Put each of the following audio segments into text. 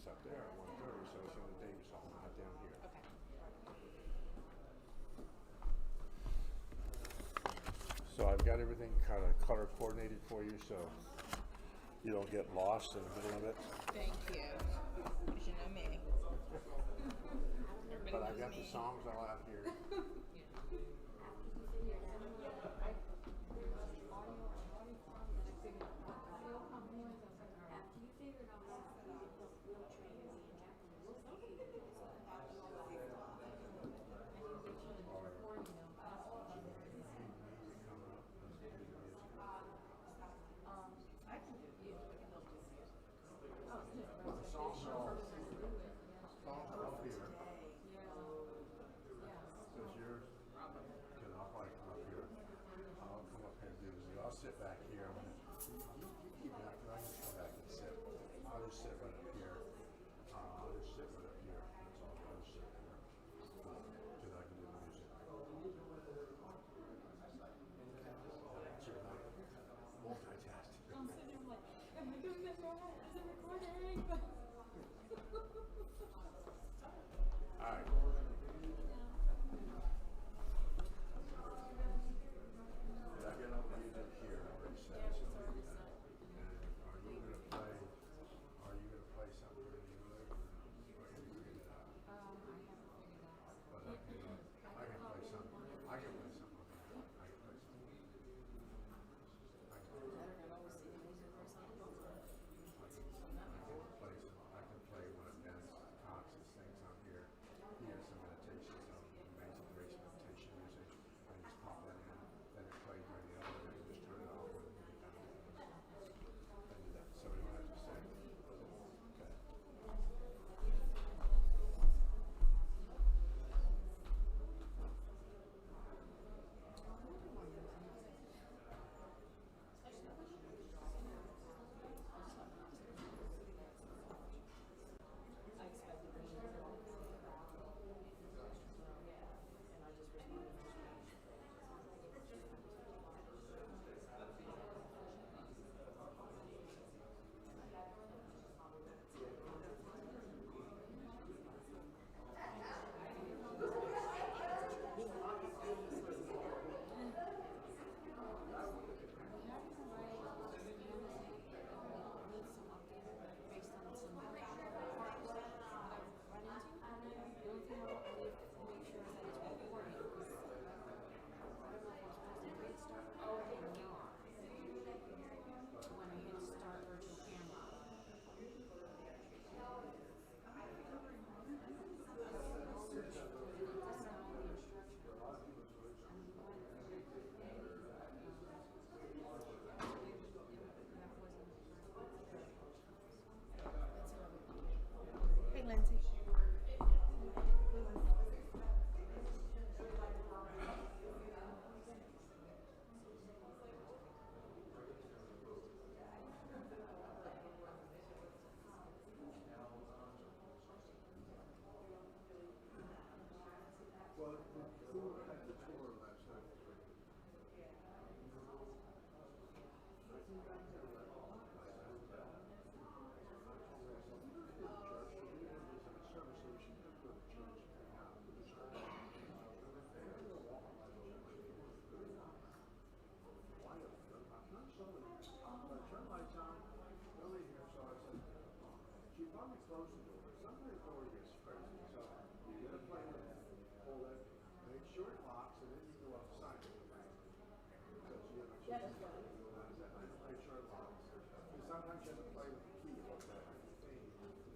it's up there at 1:30, so it's in the Davis Hall, not down here. Okay. So I've got everything kind of color coordinated for you, so you don't get lost in the middle of it. Thank you. Because you know me. But I got the songs all out here. Songs are up here. Because yours, because I'll probably come up here. I'll come up here and do this. I'll sit back here. I'm gonna keep back. I can come back and sit. I'll just sit right up here. I'll just sit right up here. That's all. I'll just sit here. Because I can do the music. Multitasking. I'm sitting there like, am I doing this right? Is it recording? All right. Did I get all the music here already set? Yeah, it's already set. And are you going to play? Are you going to play something in the music? Or are you figured it out? I haven't figured out. But I can play something. I can play something. I can play something. I can play one of Ben's conscious things on here. He has some meditation, some amazing grace meditation music. I just pop that in, then it plays during the other day, just turn it off when you get done. I do that. So what I just say. Okay. I expected them to and I just responded. Based on some parts that I've run into. The only thing I want to do is make sure that it's recording. Because I don't know if I'm supposed to hit start recording or not. When I hit start virtual camera. That's not all the instructions. Hey, Lindsay. Well, who had the tour last night? Turn lights on, really here, so I said, she probably closed the door. Sometimes the door gets crazy, so you gotta play with it, hold it, make sure it locks, and then you go outside. Because you have a Yeah, that's good. make sure it locks. And sometimes you have to play with the key like that, to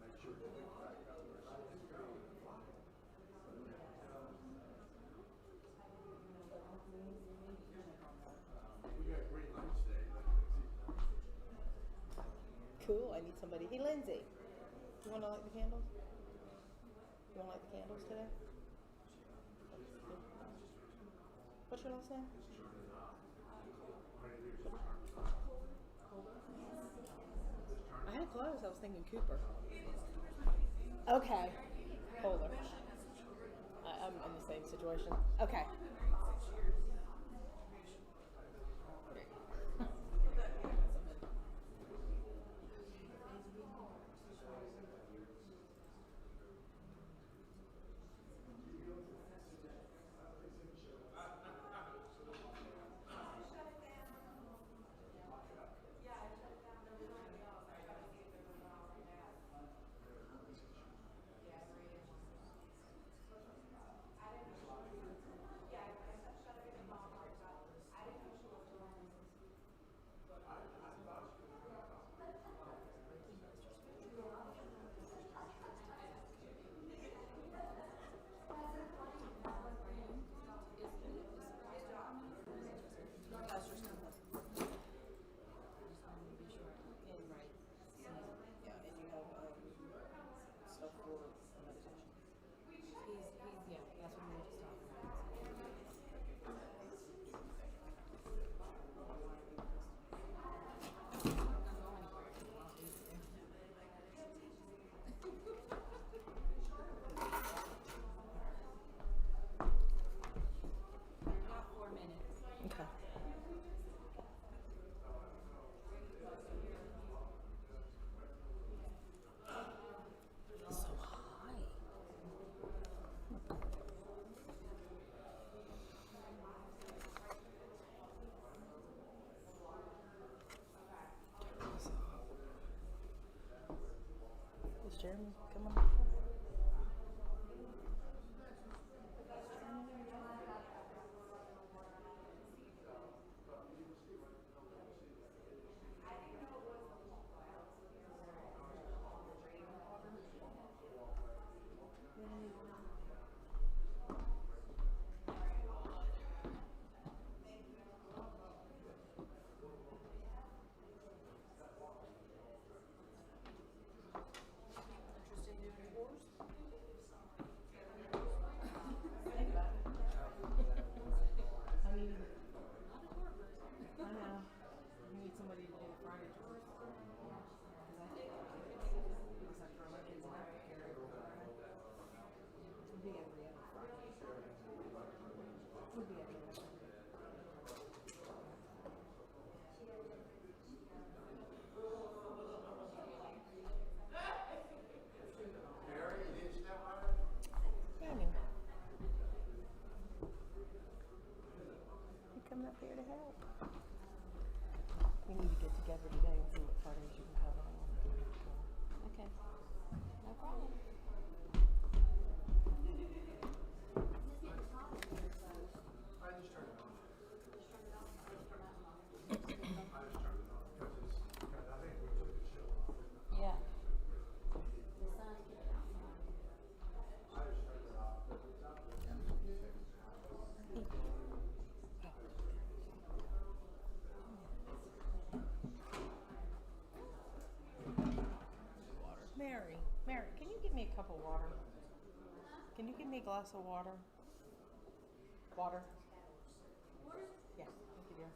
make sure it picks back up. Or something. We got green lights today. Cool. I need somebody. Hey, Lindsay. You want to light the candles? You want to light the candles today? What's your last name? I had clothes. I was thinking Cooper. Okay. Holder. I'm in the same situation. Okay. cup of water. Can you give me a glass of water? Water? Yeah, thank you, dear.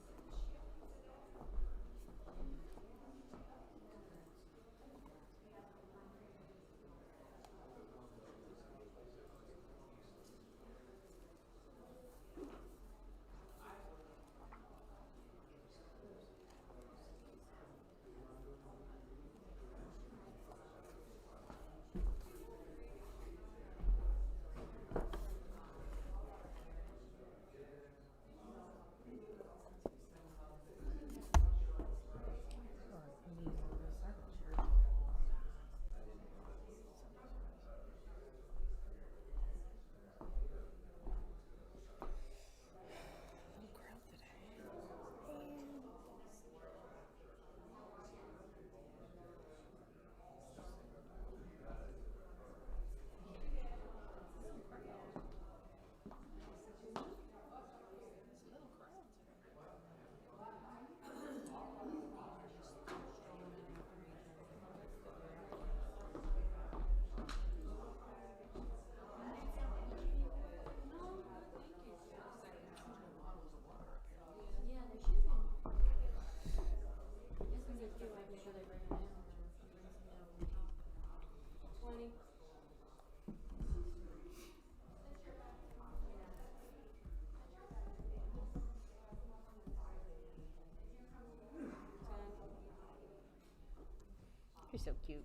You're so cute.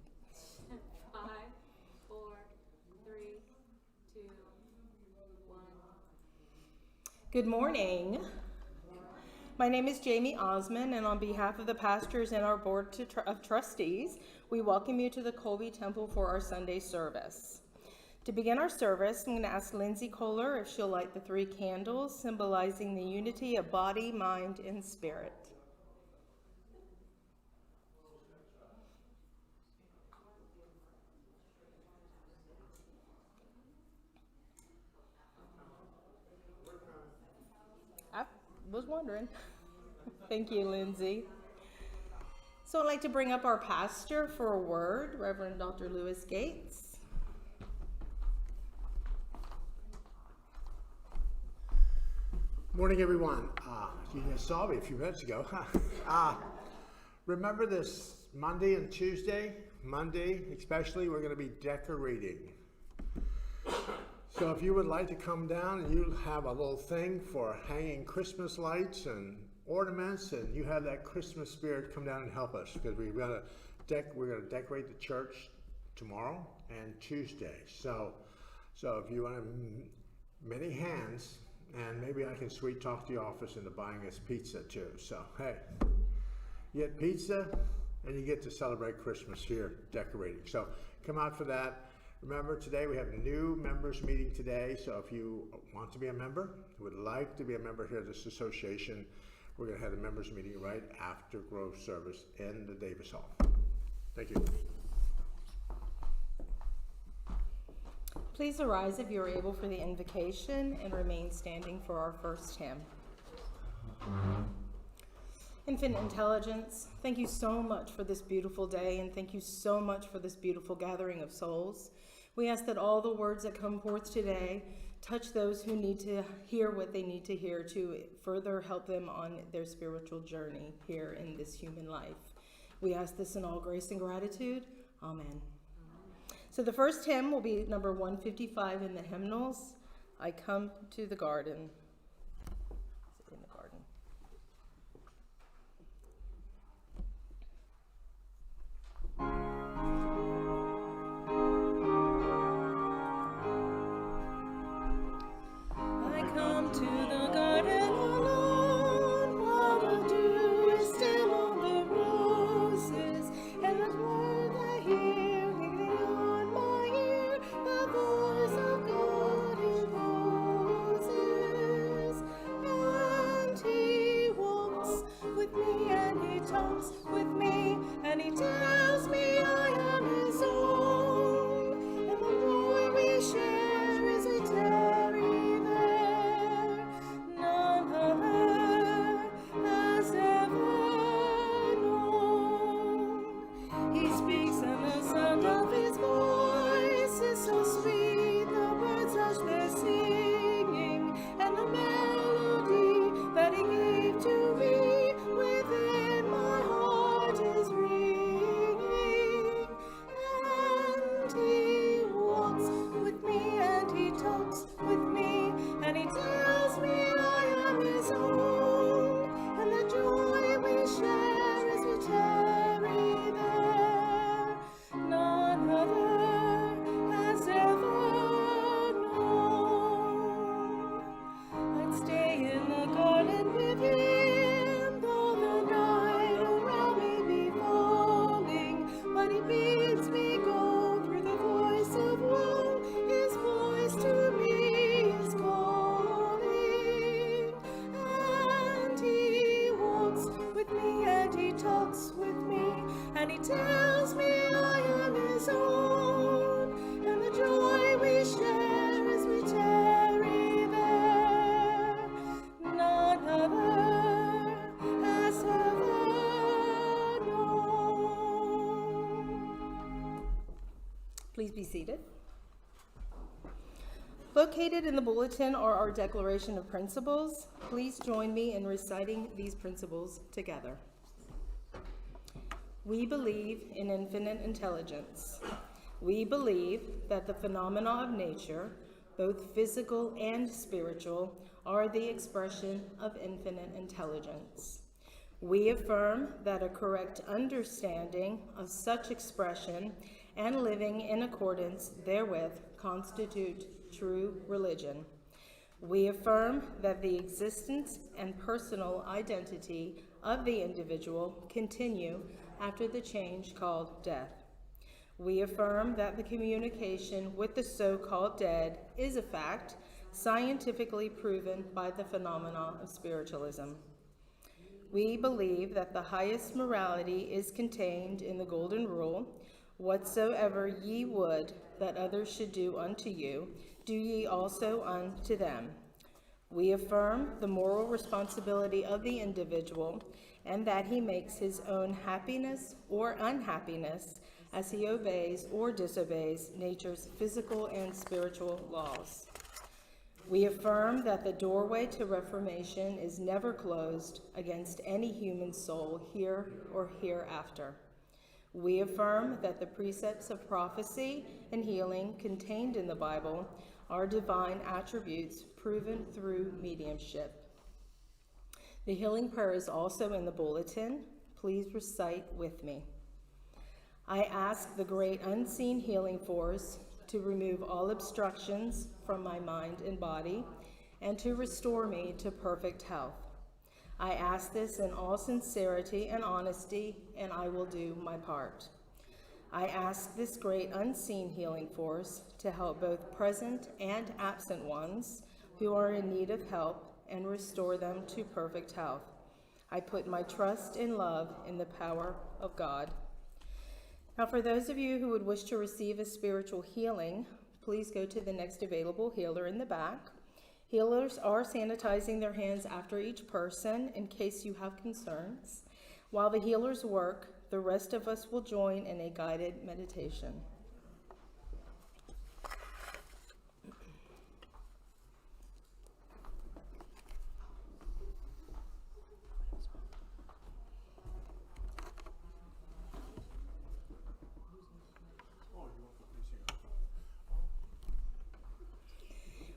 5, 4, 3, 2, 1. Good morning. My name is Jamie Osmond, and on behalf of the pastors and our board of trustees, we welcome you to the Colby Temple for our Sunday service. To begin our service, I'm going to ask Lindsay Kohler if she'll light the 3 candles symbolizing the unity of body, mind, and spirit. I was wondering. Thank you, Lindsay. So I'd like to bring up our pastor for a word, Reverend Dr. Lewis Gates. Morning, everyone. You just saw me a few minutes ago. Remember this Monday and Tuesday? Monday, especially, we're going to be decorating. So if you would like to come down and you have a little thing for hanging Christmas lights and ornaments, and you have that Christmas spirit, come down and help us, because we're going to decorate the church tomorrow and Tuesday. So if you want many hands, and maybe I can sweet talk the office into buying us pizza too. So hey, you get pizza and you get to celebrate Christmas here decorating. So come out for that. Remember, today we have a new members meeting today, so if you want to be a member, would like to be a member here at this association, we're going to have a members meeting right after Grove service in the Davis Hall. Thank you. Please arise if you are able for the invocation and remain standing for our first hymn. Infinite Intelligence, thank you so much for this beautiful day, and thank you so much for this beautiful gathering of souls. We ask that all the words that come forth today touch those who need to hear what they need to hear to further help them on their spiritual journey here in this human life. We ask this in all grace and gratitude. Amen. So the first hymn will be number 155 in the hymnals, I Come to the Garden. In the garden. I come to the garden alone, while the dew is still on the roses, and the words I hear ringing on my ear, the voice of God in roses. and he tells me I am his own, and the joy we share as we tarry there, none other has ever known. Please be seated. Located in the bulletin are our Declaration of Principles. Please join me in reciting these principles together. We believe in infinite intelligence. We believe that the phenomena of nature, both physical and spiritual, are the expression of infinite intelligence. We affirm that a correct understanding of such expression and living in accordance therewith constitute true religion. We affirm that the existence and personal identity of the individual continue after the change called death. We affirm that the communication with the so-called dead is a fact, scientifically proven by the phenomena of spiritualism. We believe that the highest morality is contained in the Golden Rule: whatsoever ye would that others should do unto you, do ye also unto them. We affirm the moral responsibility of the individual, and that he makes his own happiness or unhappiness as he obeys or disobeys nature's physical and spiritual laws. We affirm that the doorway to reformation is never closed against any human soul here or hereafter. We affirm that the precepts of prophecy and healing contained in the Bible are divine attributes proven through mediumship. The healing prayer is also in the bulletin. Please recite with me. I ask the great unseen healing force to remove all obstructions from my mind and body and to restore me to perfect health. I ask this in all sincerity and honesty, and I will do my part. I ask this great unseen healing force to help both present and absent ones who are in need of help and restore them to perfect health. I put my trust and love in the power of God. Now, for those of you who would wish to receive a spiritual healing, please go to the next available healer in the back. Healers are sanitizing their hands after each person in case you have concerns. While the healers work, the rest of us will join in a guided meditation.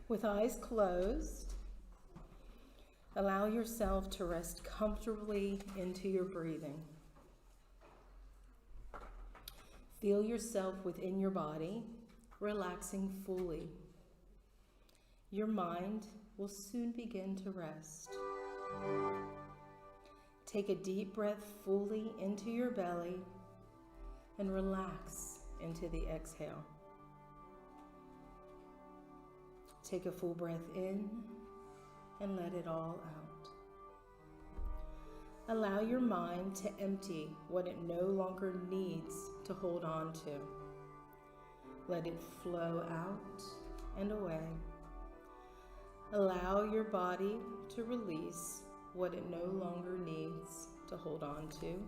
With eyes closed, allow yourself to rest comfortably into your breathing. Feel yourself within your body, relaxing fully. Your mind will soon begin to rest. Take a deep breath fully into your belly and relax into the exhale. Take a full breath in and let it all out. Allow your mind to empty what it no longer needs to hold on to. Let it flow out and away. Allow your body to release what it no longer needs to hold on to.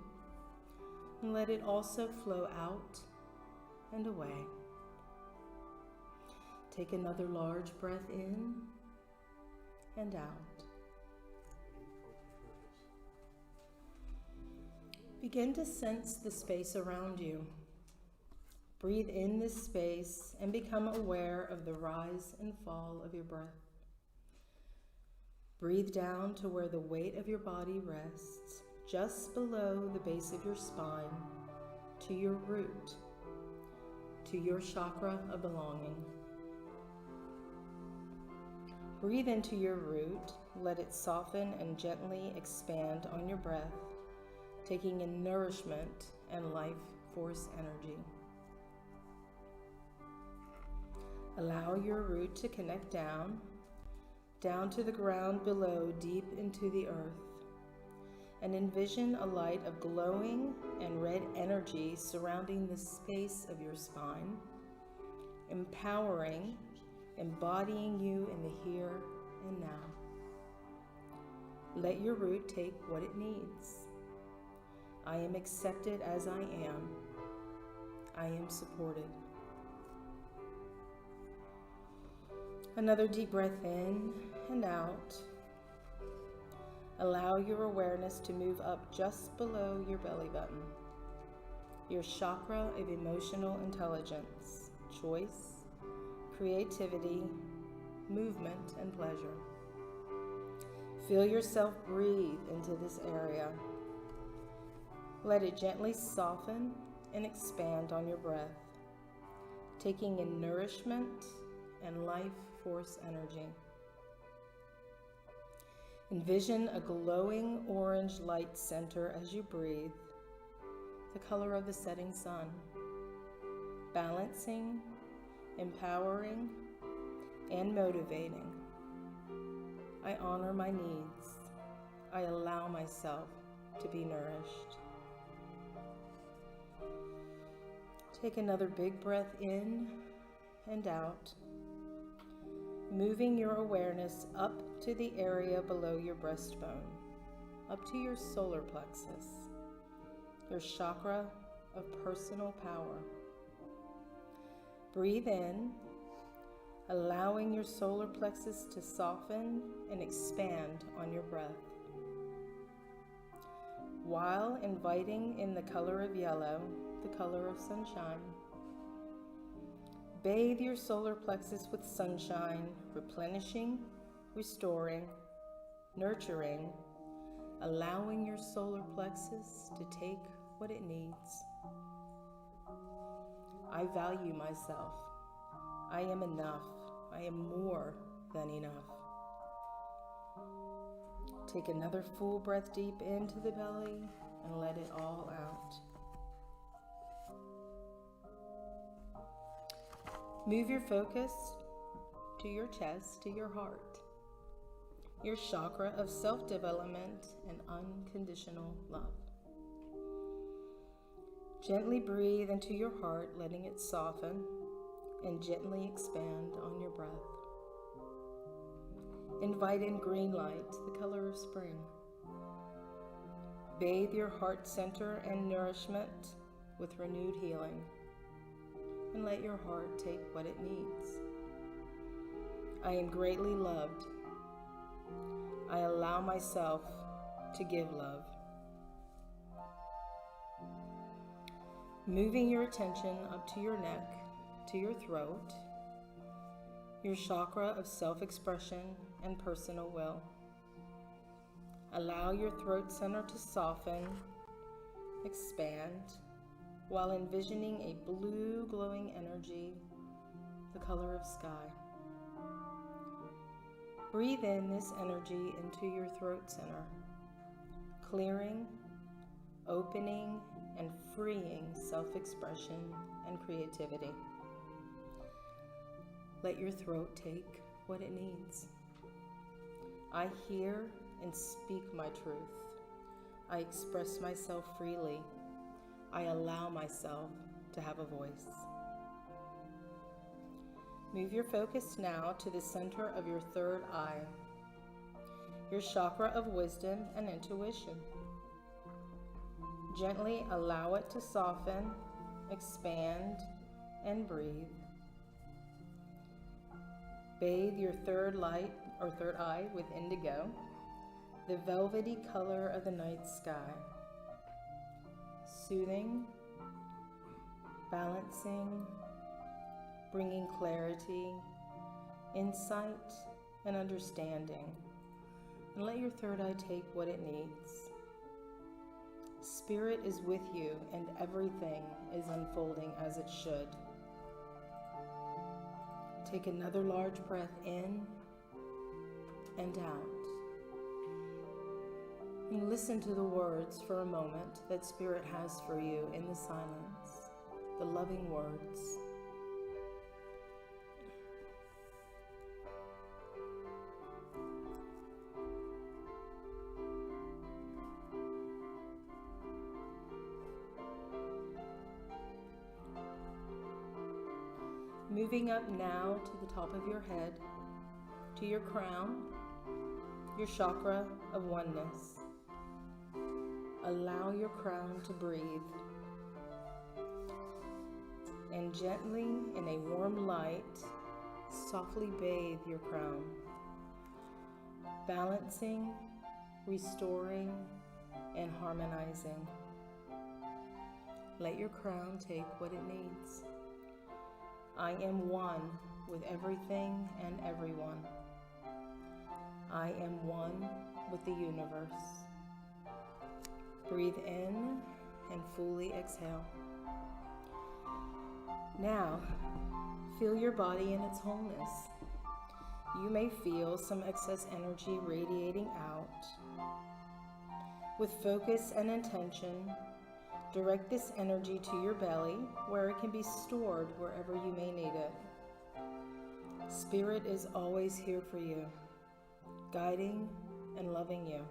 And let it also flow out and away. Take another large breath in and out. Begin to sense the space around you. Breathe in this space and become aware of the rise and fall of your breath. Breathe down to where the weight of your body rests, just below the base of your spine, to your root, to your chakra of belonging. Breathe into your root, let it soften and gently expand on your breath, taking in nourishment and life force energy. Allow your root to connect down to the ground below, deep into the earth. and envision a light of glowing and red energy surrounding the space of your spine, empowering, embodying you in the here and now. Let your root take what it needs. I am accepted as I am. I am supported. Another deep breath in and out. Allow your awareness to move up just below your belly button, your chakra of emotional intelligence, choice, creativity, movement, and pleasure. Feel yourself breathe into this area. Let it gently soften and expand on your breath, taking in nourishment and life force energy. Envision a glowing orange light center as you breathe, the color of the setting sun, balancing, empowering, and motivating. I honor my needs. I allow myself to be nourished. Take another big breath in and out, moving your awareness up to the area below your breastbone, up to your solar plexus, your chakra of personal power. Breathe in, allowing your solar plexus to soften and expand on your breath, while inviting in the color of yellow, the color of sunshine. Bathe your solar plexus with sunshine, replenishing, restoring, nurturing, allowing your solar plexus to take what it needs. I value myself. I am enough. I am more than enough. Take another full breath deep into the belly and let it all out. Move your focus to your chest, to your heart, your chakra of self-development and unconditional love. Gently breathe into your heart, letting it soften and gently expand on your breath. Invite in green light, the color of spring. Bathe your heart center and nourishment with renewed healing, and let your heart take what it needs. I am greatly loved. I allow myself to give love. Moving your attention up to your neck, to your throat, your chakra of self-expression and personal will. Allow your throat center to soften, expand, while envisioning a blue glowing energy, the color of sky. Breathe in this energy into your throat center, clearing, opening, and freeing self-expression and creativity. Let your throat take what it needs. I hear and speak my truth. I express myself freely. I allow myself to have a voice. Move your focus now to the center of your third eye, your chakra of wisdom and intuition. Gently allow it to soften, expand, and breathe. Bathe your third eye with indigo, the velvety color of the night sky. Soothing, balancing, bringing clarity, insight, and understanding. And let your third eye take what it needs. Spirit is with you, and everything is unfolding as it should. Take another large breath in and out. And listen to the words for a moment that Spirit has for you in the silence, the loving words. Moving up now to the top of your head, to your crown, your chakra of oneness. Allow your crown to breathe. And gently, in a warm light, softly bathe your crown, balancing, restoring, and harmonizing. Let your crown take what it needs. I am one with everything and everyone. I am one with the universe. Breathe in and fully exhale. Now, feel your body in its wholeness. You may feel some excess energy radiating out. With focus and intention, direct this energy to your belly where it can be stored wherever you may need it. Spirit is always here for you, guiding and loving you.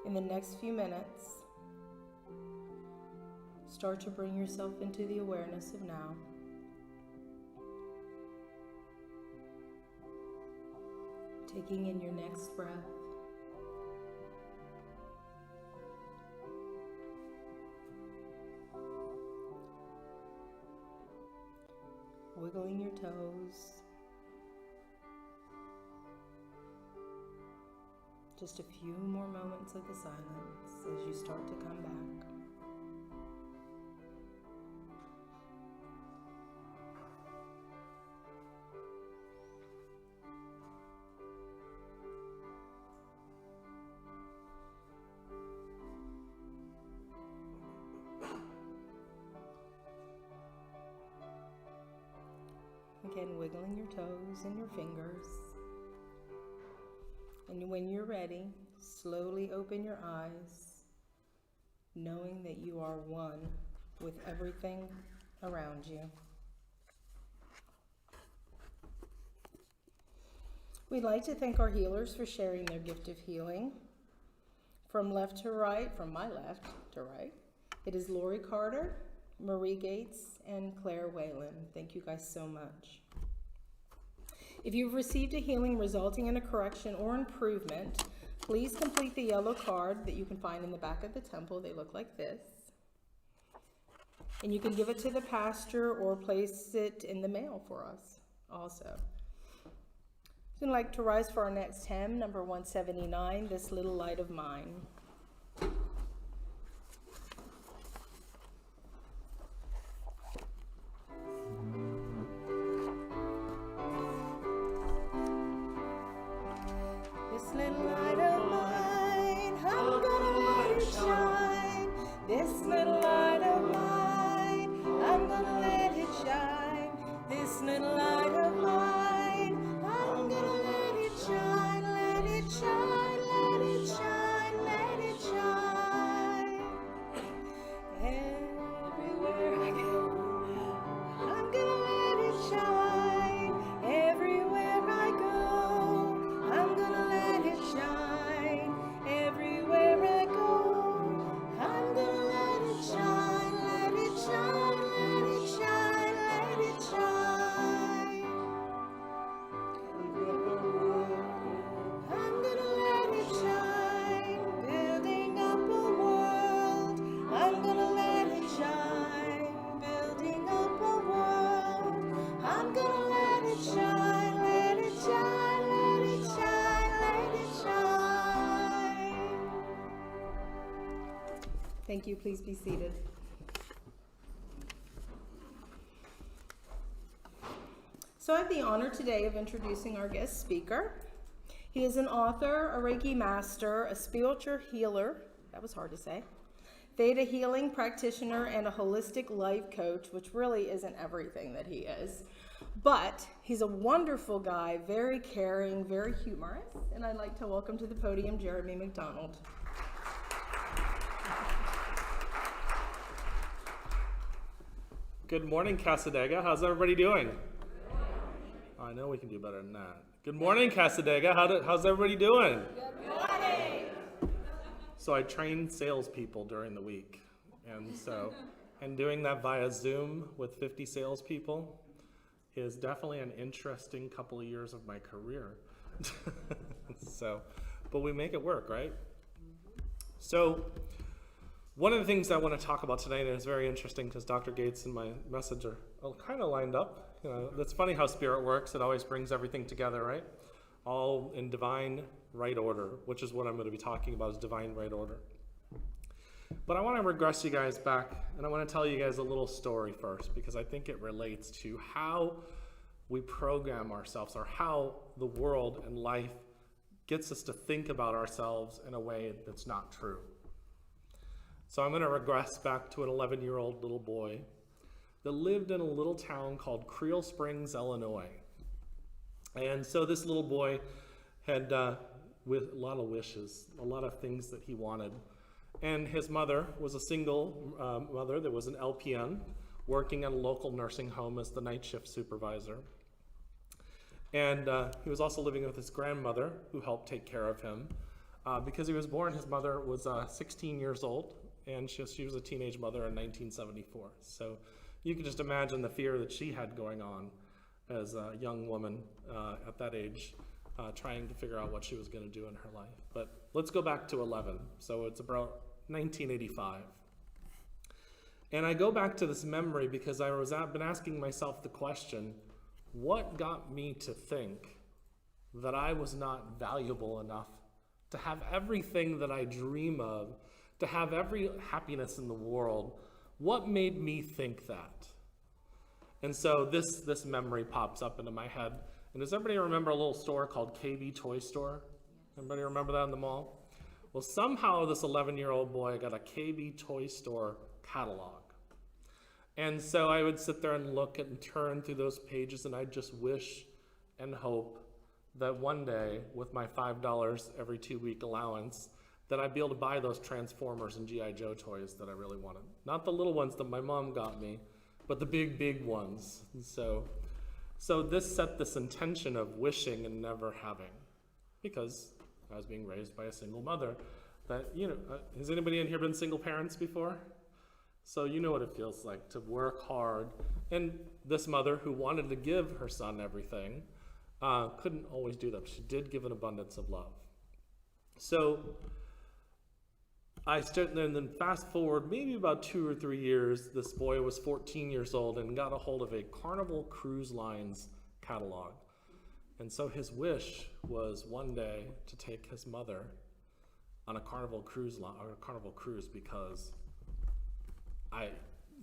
In the next few minutes, start to bring yourself into the awareness of now. Taking in your next breath. Wiggling your toes. Just a few more moments of the silence as you start to come back. Again, wiggling your toes and your fingers. And when you're ready, slowly open your eyes, knowing that you are one with everything around you. We'd like to thank our healers for sharing their gift of healing. From left to right, from my left to right, it is Lori Carter, Marie Gates, and Claire Whalen. Thank you guys so much. If you've received a healing resulting in a correction or improvement, please complete the yellow card that you can find in the back of the temple. They look like this. And you can give it to the pastor or place it in the mail for us also. I'd like to rise for our next hymn, number 179, This Little Light of Mine. Little light of mine, I'm gonna let it shine. This little light of mine, I'm gonna let it shine. This little light of mine, I'm gonna let it shine. Let it shine, let it shine, let it shine. Everywhere I go, I'm gonna let it shine. Everywhere I go, I'm gonna let it shine. Everywhere I go, I'm gonna let it shine. Let it shine, let it shine, let it shine. I'm gonna let it shine. Building up a world, I'm gonna let it shine. Building up a world, I'm gonna let it shine. Let it shine, let it shine, let it shine. Thank you. Please be seated. So I have the honor today of introducing our guest speaker. He is an author, a Reiki master, a spiritual healer, that was hard to say, theta healing practitioner, and a holistic life coach, which really isn't everything that he is. But he's a wonderful guy, very caring, very humorous, and I'd like to welcome to the podium Jeremy McDonald. Good morning, Casadega. How's everybody doing? I know we can do better than that. Good morning, Casadega. How's everybody doing? Good morning. So I train salespeople during the week, and so And doing that via Zoom with 50 salespeople is definitely an interesting couple of years of my career. But we make it work, right? So one of the things I want to talk about tonight, and it's very interesting because Dr. Gates and my message are kind of lined up. It's funny how Spirit works. It always brings everything together, right? All in divine right order, which is what I'm going to be talking about, is divine right order. But I want to regress you guys back, and I want to tell you guys a little story first, because I think it relates to how we program ourselves, or how the world and life gets us to think about ourselves in a way that's not true. So I'm going to regress back to an 11-year-old little boy that lived in a little town called Creel Springs, Illinois. And so this little boy had with a lot of wishes, a lot of things that he wanted. And his mother was a single mother that was an LPN, working at a local nursing home as the night shift supervisor. And he was also living with his grandmother, who helped take care of him. Because he was born, his mother was 16 years old, and she was a teenage mother in 1974. So you can just imagine the fear that she had going on as a young woman at that age, trying to figure out what she was going to do in her life. But let's go back to 11. So it's about 1985. And I go back to this memory because I've been asking myself the question, what got me to think that I was not valuable enough to have everything that I dream of, to have every happiness in the world? What made me think that? And so this memory pops up into my head. And does everybody remember a little store called KB Toy Store? Everybody remember that in the mall? Well, somehow this 11-year-old boy got a KB Toy Store catalog. And so I would sit there and look and turn through those pages, and I'd just wish and hope that one day, with my $5 every 2-week allowance, that I'd be able to buy those Transformers and G.I. Joe toys that I really wanted. Not the little ones that my mom got me, but the big, big ones. And so this set this intention of wishing and never having, because I was being raised by a single mother. That, has anybody in here been single parents before? So you know what it feels like to work hard. And this mother, who wanted to give her son everything, couldn't always do that. She did give an abundance of love. So and then fast forward maybe about 2 or 3 years, this boy was 14 years old and got a hold of a Carnival Cruise Lines catalog. And so his wish was one day to take his mother on a Carnival cruise because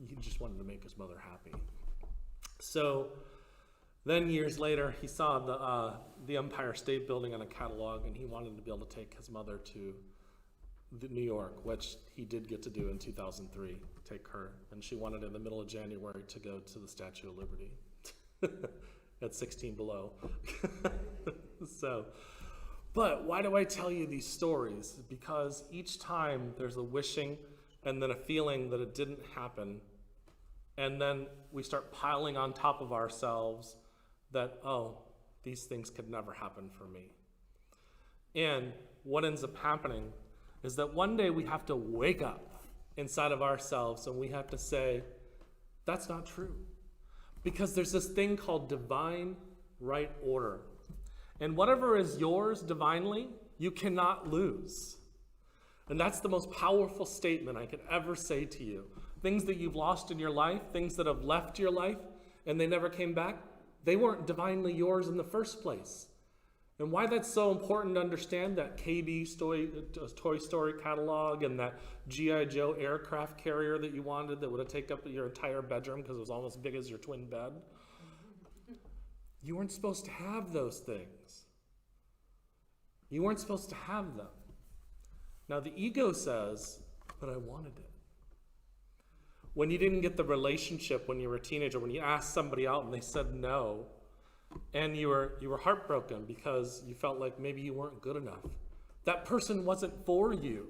he just wanted to make his mother happy. So then years later, he saw the Empire State Building on a catalog, and he wanted to be able to take his mother to New York, which he did get to do in 2003, take her. And she wanted in the middle of January to go to the Statue of Liberty at 16 below. But why do I tell you these stories? Because each time there's a wishing and then a feeling that it didn't happen. And then we start piling on top of ourselves that, these things could never happen for me. And what ends up happening is that one day we have to wake up inside of ourselves and we have to say, that's not true. Because there's this thing called divine right order. And whatever is yours divinely, you cannot lose. And that's the most powerful statement I could ever say to you. Things that you've lost in your life, things that have left your life, and they never came back, they weren't divinely yours in the first place. And why that's so important to understand that KB Toy Story catalog and that G.I. Joe aircraft carrier that you wanted that would have taken up your entire bedroom because it was almost as big as your twin bed. You weren't supposed to have those things. You weren't supposed to have them. Now the ego says, but I wanted it. When you didn't get the relationship when you were a teenager, when you asked somebody out and they said no, and you were heartbroken because you felt like maybe you weren't good enough. That person wasn't for you.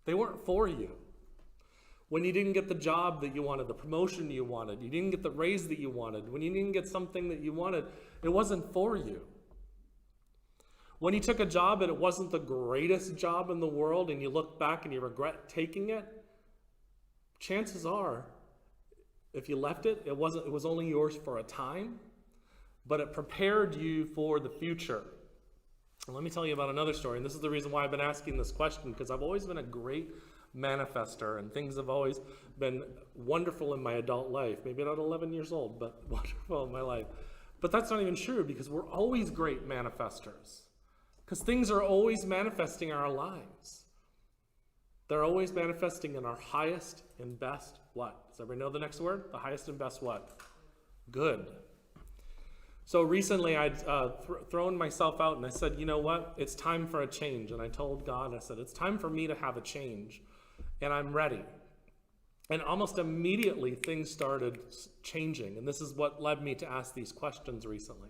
They weren't for you. When you didn't get the job that you wanted, the promotion you wanted, you didn't get the raise that you wanted, when you didn't get something that you wanted, it wasn't for you. When you took a job and it wasn't the greatest job in the world and you look back and you regret taking it, chances are, if you left it, it was only yours for a time, but it prepared you for the future. And let me tell you about another story, and this is the reason why I've been asking this question, because I've always been a great manifester, and things have always been wonderful in my adult life. Maybe not 11 years old, but wonderful in my life. But that's not even true, because we're always great manifestors, because things are always manifesting in our lives. They're always manifesting in our highest and best what? Does everybody know the next word? The highest and best what? Good. So recently I'd thrown myself out and I said, you know what? It's time for a change. And I told God, I said, it's time for me to have a change. And I'm ready. And almost immediately things started changing. And this is what led me to ask these questions recently.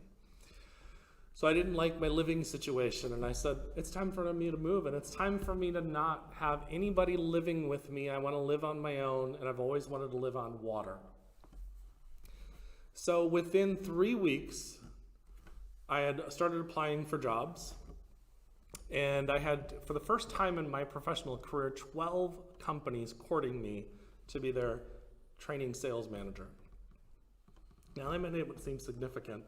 So I didn't like my living situation, and I said, it's time for me to move, and it's time for me to not have anybody living with me. I want to live on my own, and I've always wanted to live on water. So within 3 weeks, I had started applying for jobs, and I had, for the first time in my professional career, 12 companies courting me to be their training sales manager. Now, that may seem significant,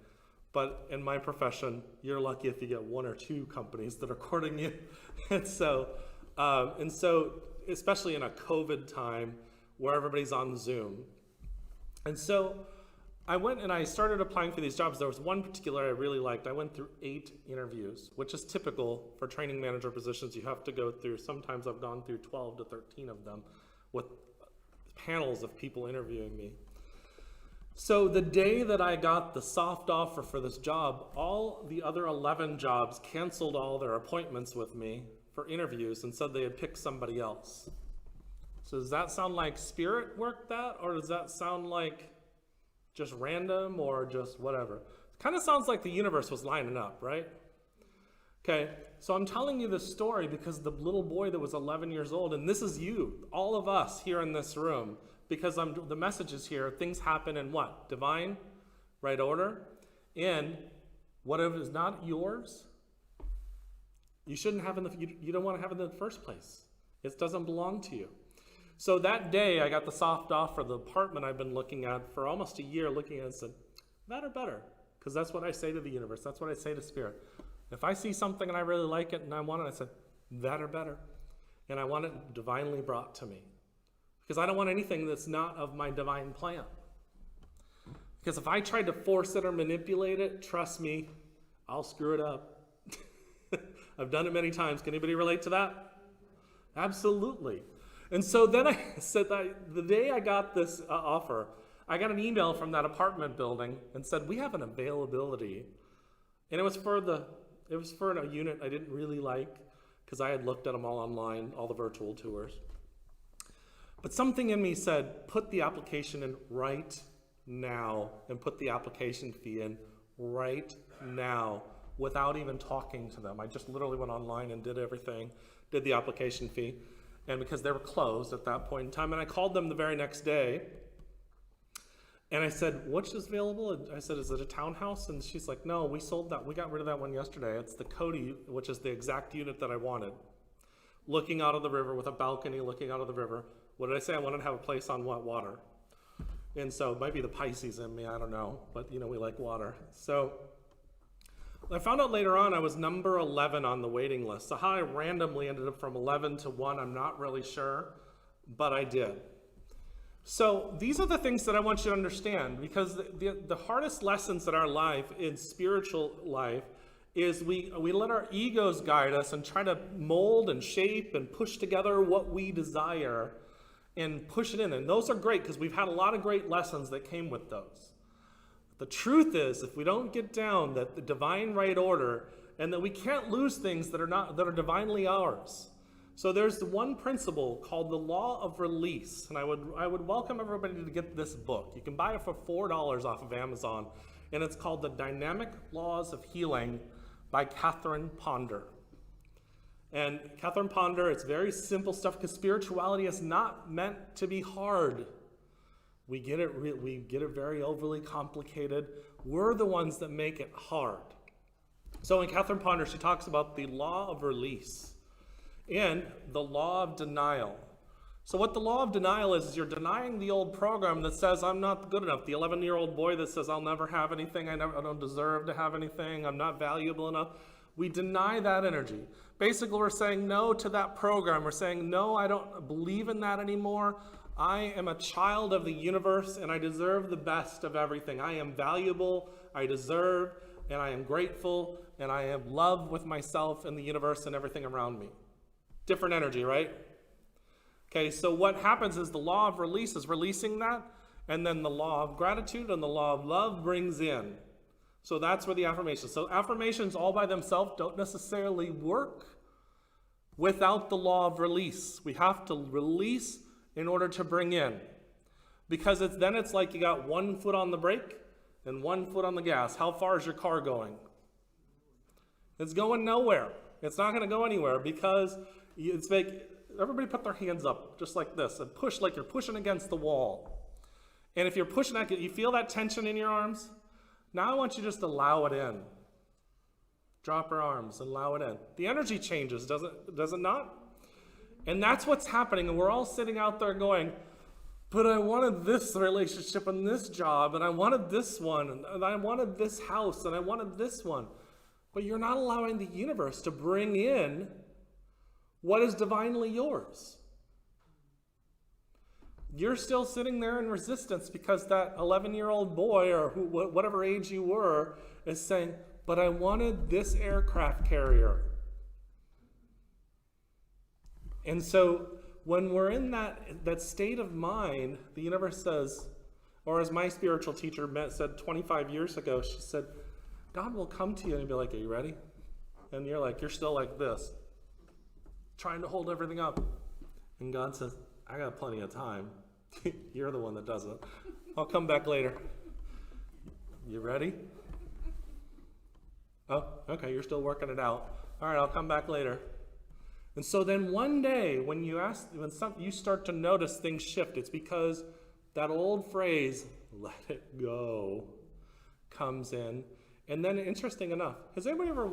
but in my profession, you're lucky if you get 1 or 2 companies that are courting you. And so, especially in a COVID time where everybody's on Zoom. And so I went and I started applying for these jobs. There was one particular I really liked. I went through 8 interviews, which is typical for training manager positions. You have to go through, sometimes I've gone through 12 to 13 of them with panels of people interviewing me. So the day that I got the soft offer for this job, all the other 11 jobs canceled all their appointments with me for interviews and said they had picked somebody else. So does that sound like spirit worked that, or does that sound like just random or just whatever? It kind of sounds like the universe was lining up, right? Okay, so I'm telling you this story because the little boy that was 11 years old, and this is you, all of us here in this room, because the message is here, things happen in what? Divine, right order. And whatever is not yours, you shouldn't have you don't want to have it in the first place. It doesn't belong to you. So that day I got the soft offer, the apartment I've been looking at for almost a year, looking at it and said, that or better. Because that's what I say to the universe. That's what I say to spirit. If I see something and I really like it and I want it, I said, that or better. And I want it divinely brought to me. Because I don't want anything that's not of my divine plan. Because if I tried to force it or manipulate it, trust me, I'll screw it up. I've done it many times. Can anybody relate to that? Absolutely. And so then I said that the day I got this offer, I got an email from that apartment building and said, we have an availability. And it was for a unit I didn't really like because I had looked at them all online, all the virtual tours. But something in me said, put the application in right now and put the application fee in right now without even talking to them. I just literally went online and did everything, did the application fee. And because they were closed at that point in time, and I called them the very next day and I said, what's available? And I said, is it a townhouse? And she's like, no, we sold that. We got rid of that one yesterday. It's the Cody, which is the exact unit that I wanted. Looking out of the river with a balcony looking out of the river. What did I say? I wanted to have a place on what? Water. And so it might be the Pisces in me, I don't know. But you know, we like water. So I found out later on I was number 11 on the waiting list. So how I randomly ended up from 11 to 1, I'm not really sure, but I did. So these are the things that I want you to understand, because the hardest lessons in our life, in spiritual life, is we let our egos guide us and try to mold and shape and push together what we desire and push it in. And those are great because we've had a lot of great lessons that came with those. The truth is, if we don't get down that the divine right order, and that we can't lose things that are divinely ours. So there's the one principle called the Law of Release, and I would welcome everybody to get this book. You can buy it for $4 off of Amazon, and it's called The Dynamic Laws of Healing by Catherine Ponder. And Catherine Ponder, it's very simple stuff because spirituality is not meant to be hard. We get it very overly complicated. We're the ones that make it hard. So in Catherine Ponder, she talks about the law of release and the law of denial. So what the law of denial is you're denying the old program that says I'm not good enough. The 11-year-old boy that says I'll never have anything, I don't deserve to have anything, I'm not valuable enough. We deny that energy. Basically, we're saying no to that program. We're saying, no, I don't believe in that anymore. I am a child of the universe and I deserve the best of everything. I am valuable, I deserve, and I am grateful, and I am love with myself and the universe and everything around me. Different energy, right? Okay, so what happens is the law of release is releasing that, and then the law of gratitude and the law of love brings in. So that's where the affirmations. So affirmations all by themselves don't necessarily work without the law of release. We have to release in order to bring in. Because then it's like you got 1 foot on the brake and 1 foot on the gas. How far is your car going? It's going nowhere. It's not going to go anywhere because it's like, everybody put their hands up just like this and push like you're pushing against the wall. And if you're pushing, you feel that tension in your arms? Now I want you just to allow it in. Drop your arms and allow it in. The energy changes, does it not? And that's what's happening. And we're all sitting out there going, but I wanted this relationship and this job, and I wanted this one, and I wanted this house, and I wanted this one. But you're not allowing the universe to bring in what is divinely yours. You're still sitting there in resistance because that 11-year-old boy or whatever age you were is saying, but I wanted this aircraft carrier. And so when we're in that state of mind, the universe says, or as my spiritual teacher said 25 years ago, she said, God will come to you and be like, are you ready? And you're like, you're still like this, trying to hold everything up. And God says, I got plenty of time. You're the one that doesn't. I'll come back later. You ready? Oh, okay, you're still working it out. All right, I'll come back later. And so then one day when you start to notice things shift, it's because that old phrase, let it go, comes in. And then interesting enough, has anybody ever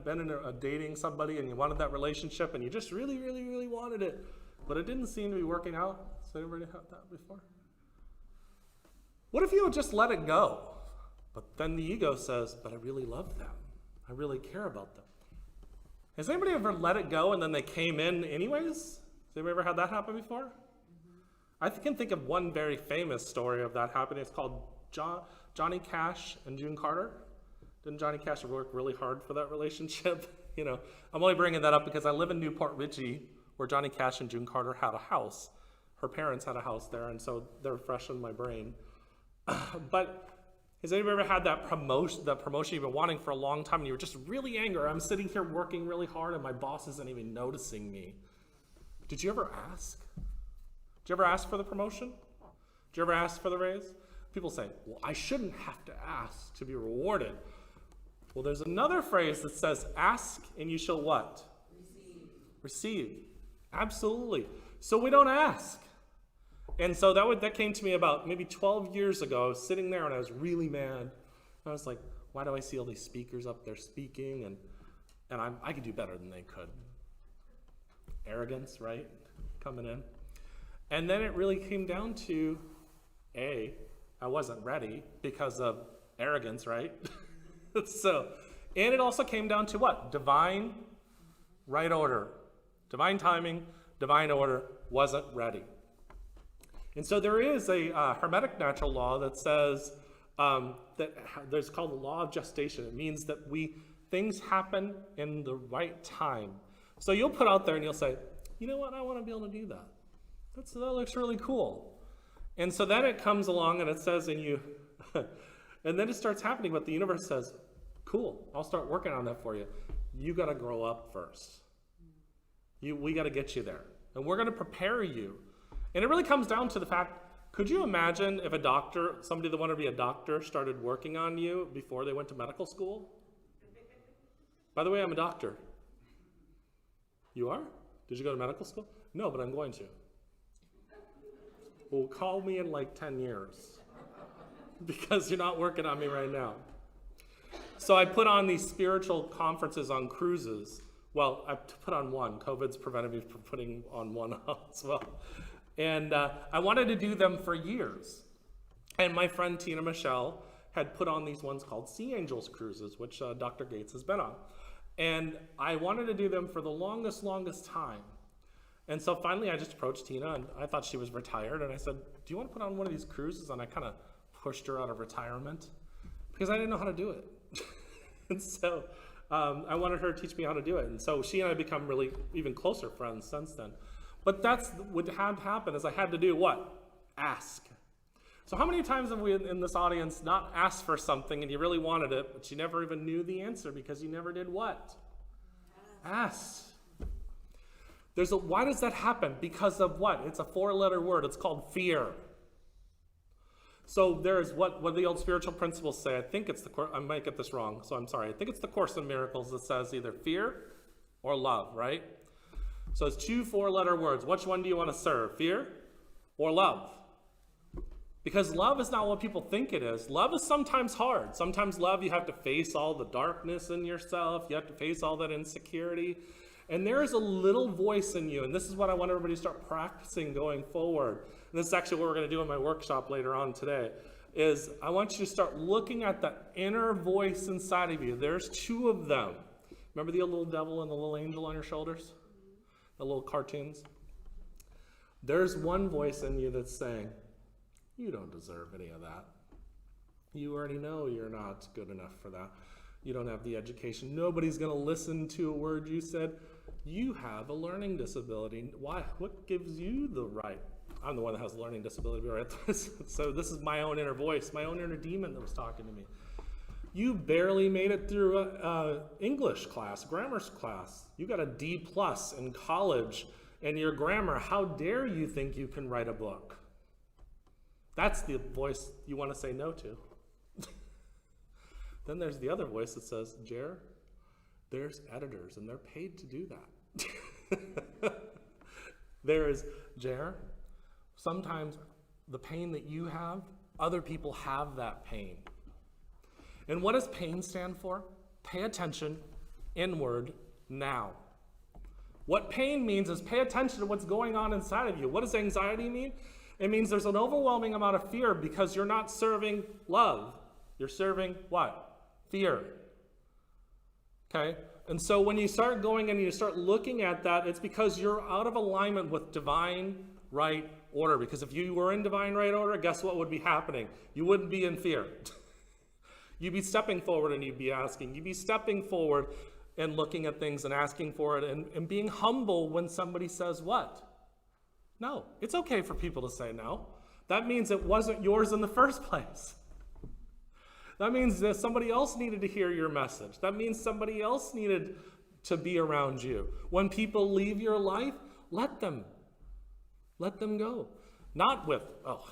been in dating somebody and you wanted that relationship and you just really, really, really wanted it, but it didn't seem to be working out? Has anybody had that before? What if you would just let it go? But then the ego says, but I really love them. I really care about them. Has anybody ever let it go and then they came in anyways? Has anybody ever had that happen before? Mm-hmm. I can think of one very famous story of that happening. It's called Johnny Cash and June Carter. Didn't Johnny Cash work really hard for that relationship? You know, I'm only bringing that up because I live in Newport Richey, where Johnny Cash and June Carter had a house. Her parents had a house there, and so they're fresh in my brain. But has anybody ever had that promotion you've been wanting for a long time, and you were just really angry? I'm sitting here working really hard, and my boss isn't even noticing me. Did you ever ask? Did you ever ask for the promotion? Did you ever ask for the raise? People say, well, I shouldn't have to ask to be rewarded. Well, there's another phrase that says, ask and you shall what? Receive. Absolutely. So we don't ask. And so that came to me about maybe 12 years ago. I was sitting there and I was really mad. I was like, why do I see all these speakers up there speaking? And I could do better than they could. Arrogance, right? Coming in. And then it really came down to, I wasn't ready because of arrogance, right? And it also came down to what? Divine right order. Divine timing, divine order, wasn't ready. And so there is a Hermetic natural law that says that there's called the Law of Gestation. It means that things happen in the right time. So you'll put out there and you'll say, you know what, I want to be able to do that. That looks really cool. And so then it comes along and it says, and then it starts happening, but the universe says, cool, I'll start working on that for you. You got to grow up first. We got to get you there. And we're going to prepare you. And it really comes down to the fact, could you imagine if somebody that wanted to be a doctor started working on you before they went to medical school? By the way, I'm a doctor. You are? Did you go to medical school? No, but I'm going to. Well, call me in like 10 years because you're not working on me right now. So I put on these spiritual conferences on cruises Well, I put on one. COVID's prevented me from putting on one as well. And I wanted to do them for years. And my friend Tina Michelle had put on these ones called Sea Angels cruises, which Dr. Gates has been on. And I wanted to do them for the longest time. And so finally I just approached Tina, and I thought she was retired, and I said, do you want to put on one of these cruises? And I kind of pushed her out of retirement because I didn't know how to do it. And so I wanted her to teach me how to do it. And so she and I become really even closer friends since then. But that's what had happened is I had to do what? Ask. So how many times have we in this audience not asked for something and you really wanted it, but you never even knew the answer because you never did what? Ask. Why does that happen? Because of what? It's a 4-letter word. It's called fear. So there's what the old spiritual principles say. I think it's I might get this wrong, so I'm sorry. I think it's the Course in Miracles that says either fear or love, right? So it's 2 4-letter words. Which one do you want to serve? Fear or love? Because love is not what people think it is. Love is sometimes hard. Sometimes love, you have to face all the darkness in yourself. You have to face all that insecurity. And there is a little voice in you. And this is what I want everybody to start practicing going forward. And this is actually what we're going to do in my workshop later on today. Is I want you to start looking at that inner voice inside of you. There's 2 of them. Remember the little devil and the little angel on your shoulders? The little cartoons? There's one voice in you that's saying, you don't deserve any of that. You already know you're not good enough for that. You don't have the education. Nobody's going to listen to a word you said. You have a learning disability. Why? What gives you the right? I'm the one that has a learning disability, right? So this is my own inner voice, my own inner demon that was talking to me. You barely made it through English class, grammar class. You got a D+ in college and your grammar. How dare you think you can write a book? That's the voice you want to say no to. Then there's the other voice that says, Jer, there's editors and they're paid to do that. There is, Jer, sometimes the pain that you have, other people have that pain. And what does PAIN stand for? Pay attention, inward, now. What PAIN means is pay attention to what's going on inside of you. What does anxiety mean? It means there's an overwhelming amount of fear because you're not serving love. You're serving what? Fear. Okay? And so when you start going and you start looking at that, it's because you're out of alignment with divine right order. Because if you were in divine right order, guess what would be happening? You wouldn't be in fear. You'd be stepping forward and you'd be asking. You'd be stepping forward and looking at things and asking for it and being humble when somebody says what? No. It's okay for people to say no. That means it wasn't yours in the first place. That means that somebody else needed to hear your message. That means somebody else needed to be around you. When people leave your life, let them. Let them go. Not with, oh,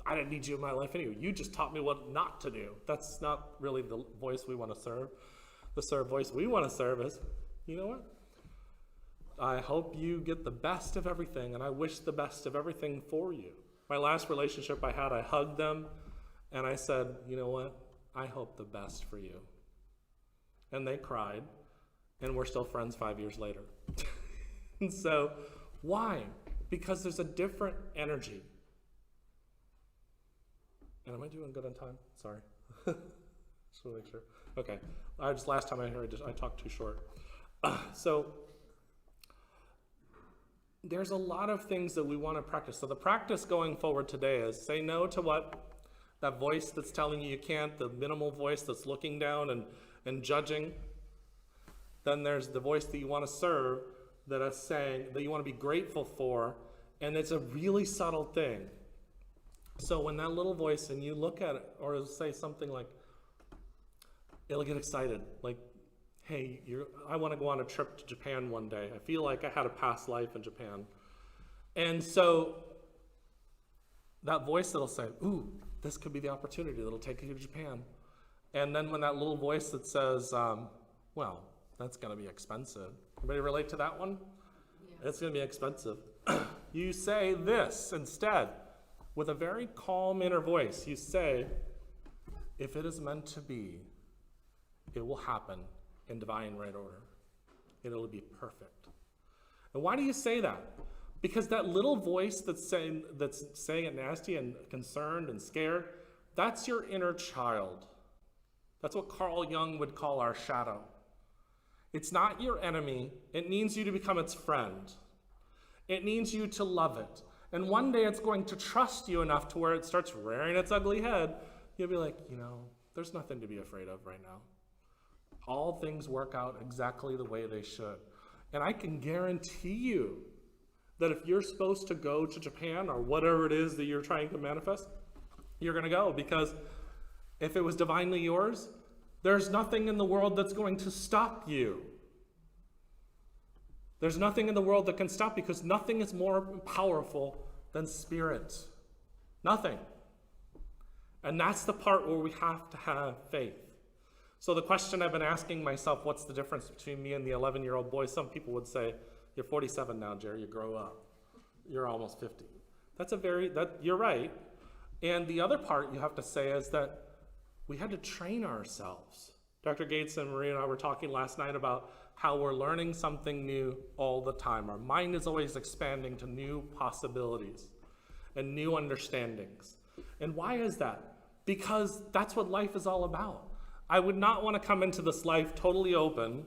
I didn't need you in my life anyway. You just taught me what not to do. That's not really the voice we want to serve. The voice we want to serve is, you know what? I hope you get the best of everything, and I wish the best of everything for you. My last relationship I had, I hugged them, and I said, you know what? I hope the best for you. And they cried, and we're still friends 5 years later. And so, why? Because there's a different energy. And am I doing good on time? Sorry. Just want to make sure. Okay. Last time I heard, I talked too short. So, there's a lot of things that we want to practice. So the practice going forward today is say no to what? That voice that's telling you can't, the minimal voice that's looking down and judging. Then there's the voice that you want to serve that is saying, that you want to be grateful for, and it's a really subtle thing. So when that little voice, and you look at it, or say something like, it'll get excited, like, hey, I want to go on a trip to Japan one day. I feel like I had a past life in Japan. And so that voice that'll say, ooh, this could be the opportunity that'll take you to Japan. And then when that little voice that says, well, that's going to be expensive. Anybody relate to that one? Yeah. It's going to be expensive. You say this instead with a very calm inner voice. You say, if it is meant to be, it will happen in divine right order. and it'll be perfect. And why do you say that? Because that little voice that's saying it nasty and concerned and scared, that's your inner child. That's what Carl Jung would call our shadow. It's not your enemy. It needs you to become its friend. It needs you to love it. And one day it's going to trust you enough to where it starts rearing its ugly head. You'll be like, there's nothing to be afraid of right now. All things work out exactly the way they should. And I can guarantee you that if you're supposed to go to Japan or whatever it is that you're trying to manifest, you're going to go, because if it was divinely yours, there's nothing in the world that's going to stop you. There's nothing in the world that can stop, because nothing is more powerful than spirit. Nothing. And that's the part where we have to have faith. So the question I've been asking myself, what's the difference between me and the 11-year-old boy? Some people would say, you're 47 now, Jerry, you grow up. You're almost 50. You're right. And the other part you have to say is that we had to train ourselves. Dr. Gates and Maria and I were talking last night about how we're learning something new all the time. Our mind is always expanding to new possibilities and new understandings. And why is that? Because that's what life is all about. I would not want to come into this life totally open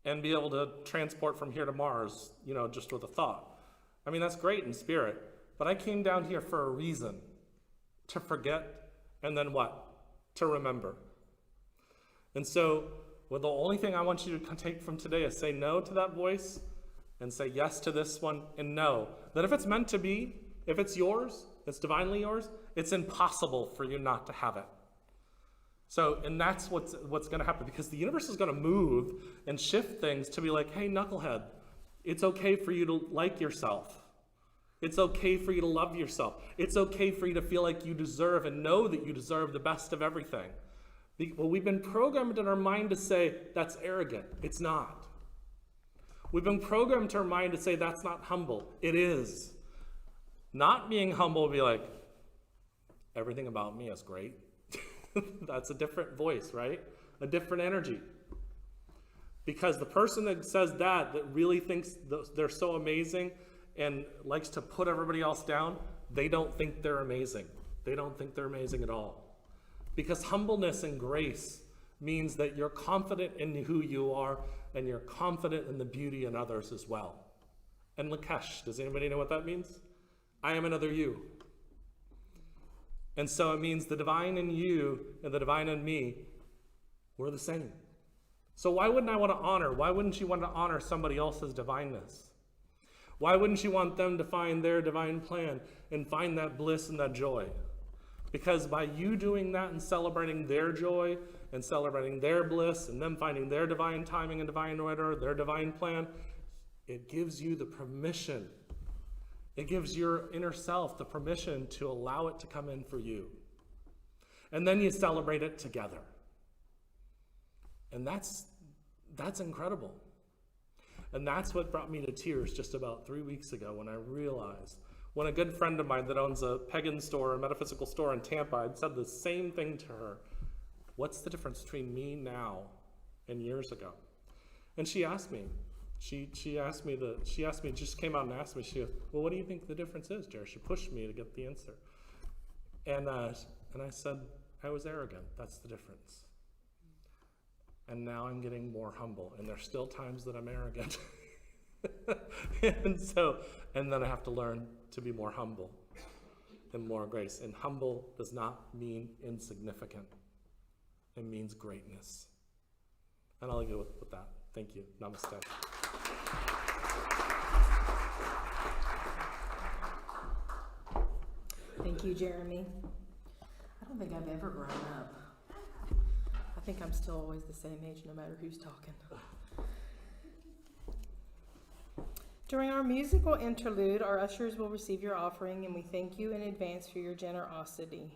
and be able to transport from here to Mars, just with a thought. I mean, that's great in spirit, but I came down here for a reason, to forget, and then what? To remember. And so, the only thing I want you to take from today is say no to that voice and say yes to this one, and know that if it's meant to be, if it's yours, it's divinely yours, it's impossible for you not to have it. So, and that's what's going to happen, because the universe is going to move and shift things to be like, hey, knucklehead, it's okay for you to like yourself. It's okay for you to love yourself. It's okay for you to feel like you deserve and know that you deserve the best of everything. Well, we've been programmed in our mind to say that's arrogant. It's not. We've been programmed to our mind to say that's not humble. It is. Not being humble will be like, everything about me is great. That's a different voice, right? A different energy. Because the person that says that really thinks they're so amazing and likes to put everybody else down, they don't think they're amazing. They don't think they're amazing at all. Because humbleness and grace means that you're confident in who you are, and you're confident in the beauty in others as well. And Lakesh, does anybody know what that means? I am another you. And so it means the divine in you and the divine in me, we're the same. So why wouldn't you want to honor somebody else's divineness? Why wouldn't you want them to find their divine plan and find that bliss and that joy? Because by you doing that and celebrating their joy and celebrating their bliss and them finding their divine timing and divine order, their divine plan, it gives you the permission. It gives your inner self the permission to allow it to come in for you. And then you celebrate it together. And that's incredible. And that's what brought me to tears just about 3 weeks ago, when I realized, when a good friend of mine that owns a pagan store, a metaphysical store in Tampa, I'd said the same thing to her. What's the difference between me now and years ago? And she asked me. She just came out and asked me, she goes, well, what do you think the difference is, Jerry? She pushed me to get the answer. And I said, I was arrogant. That's the difference. And now I'm getting more humble. And there's still times that I'm arrogant. and then I have to learn to be more humble and more grace. And humble does not mean insignificant. It means greatness. And I'll leave you with that. Thank you. Namaste. Thank you, Jeremy. I don't think I've ever grown up. I think I'm still always the same age, no matter who's talking. During our musical interlude, our ushers will receive your offering, and we thank you in advance for your generosity.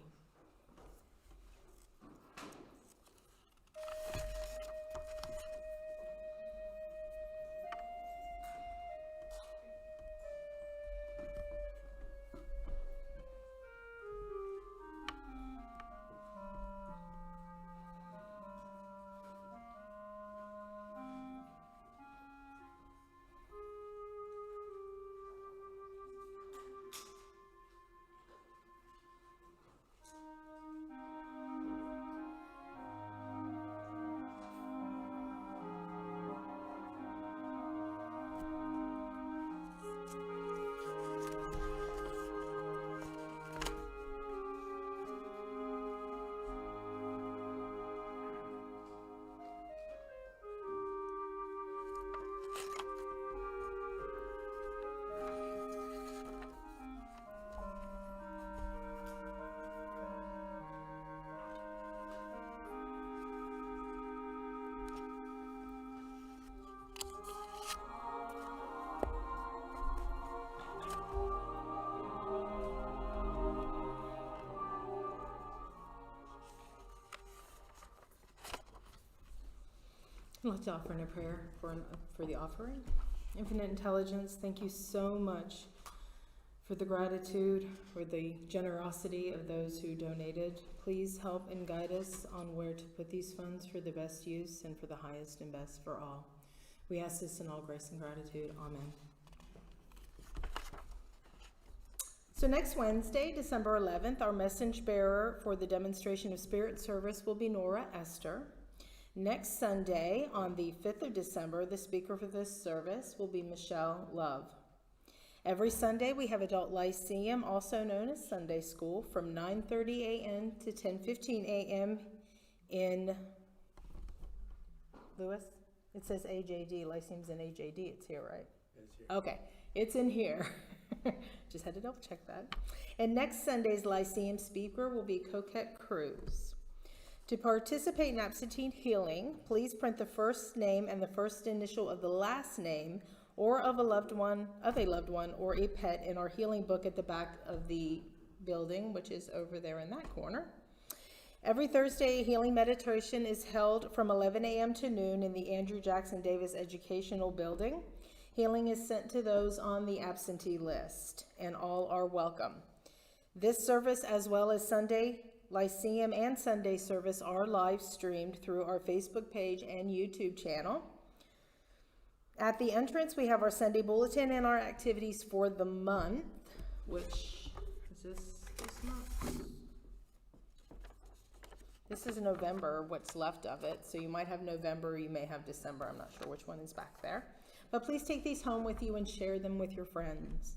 I'd like to offer in a prayer for the offering. Infinite Intelligence, thank you so much for the gratitude, for the generosity of those who donated. Please help and guide us on where to put these funds for the best use and for the highest and best for all. We ask this in all grace and gratitude. Amen. So next Wednesday, December 11th, our message bearer for the demonstration of spirit service will be Nora Esther. Next Sunday, on the 5th of December, the speaker for this service will be Michelle Love. Every Sunday, we have Adult Lyceum, also known as Sunday School, from 9:30 a.m. to 10:15 a.m. in Lewis. It says AJD. Lyceum's in AJD. It's here, right? It's here. Okay, it's in here. Just had to double check that. And next Sunday's Lyceum speaker will be Coquette Cruz. To participate in Absentee Healing, please print the first name and the first initial of the last name or of a loved one, or a pet in our healing book at the back of the building, which is over there in that corner. Every Thursday, a healing meditation is held from 11 a.m. to noon in the Andrew Jackson Davis Educational Building. Healing is sent to those on the absentee list, and all are welcome. This service, as well as Sunday Lyceum and Sunday service, are live streamed through our Facebook page and YouTube channel. At the entrance, we have our Sunday Bulletin and our activities for the month, which is this month? This is November, what's left of it. So you might have November, you may have December. I'm not sure which one is back there. But please take these home with you and share them with your friends.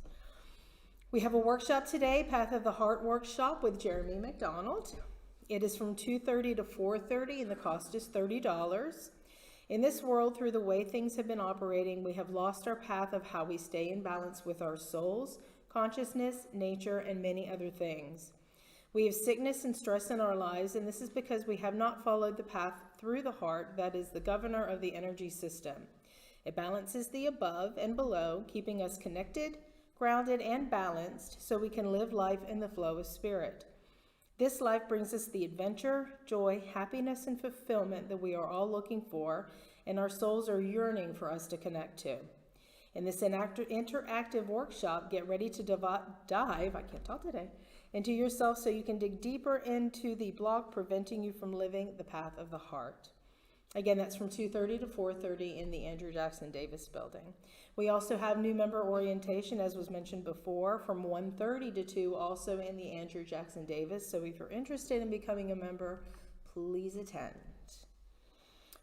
We have a workshop today, Path of the Heart workshop with Jeremy McDonald. It is from 2:30 to 4:30 and the cost is $30. In this world, through the way things have been operating, we have lost our path of how we stay in balance with our souls, consciousness, nature, and many other things. We have sickness and stress in our lives, and this is because we have not followed the path through the heart that is the governor of the energy system. It balances the above and below, keeping us connected, grounded, and balanced so we can live life in the flow of spirit. This life brings us the adventure, joy, happiness, and fulfillment that we are all looking for, and our souls are yearning for us to connect to. In this interactive workshop, get ready to dive, I can't talk today, into yourself so you can dig deeper into the block preventing you from living the path of the heart. Again, that's from 2:30 to 4:30 in the Andrew Jackson Davis building. We also have new member orientation, as was mentioned before, from 1:30 to 2, also in the Andrew Jackson Davis. So if you're interested in becoming a member, please attend.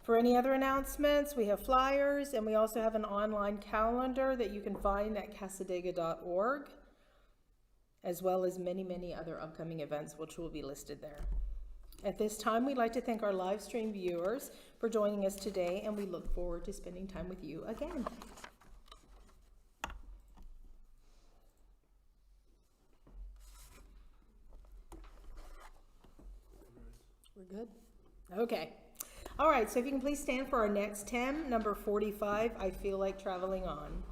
For any other announcements, we have flyers, and we also have an online calendar that you can find at casadega.org, as well as many, many other upcoming events, which will be listed there. At this time, we'd like to thank our live stream viewers for joining us today, and we look forward to spending time with you again. We're good? Okay. All right, so if you can please stand for our next hymn, number 45, I Feel Like Traveling On.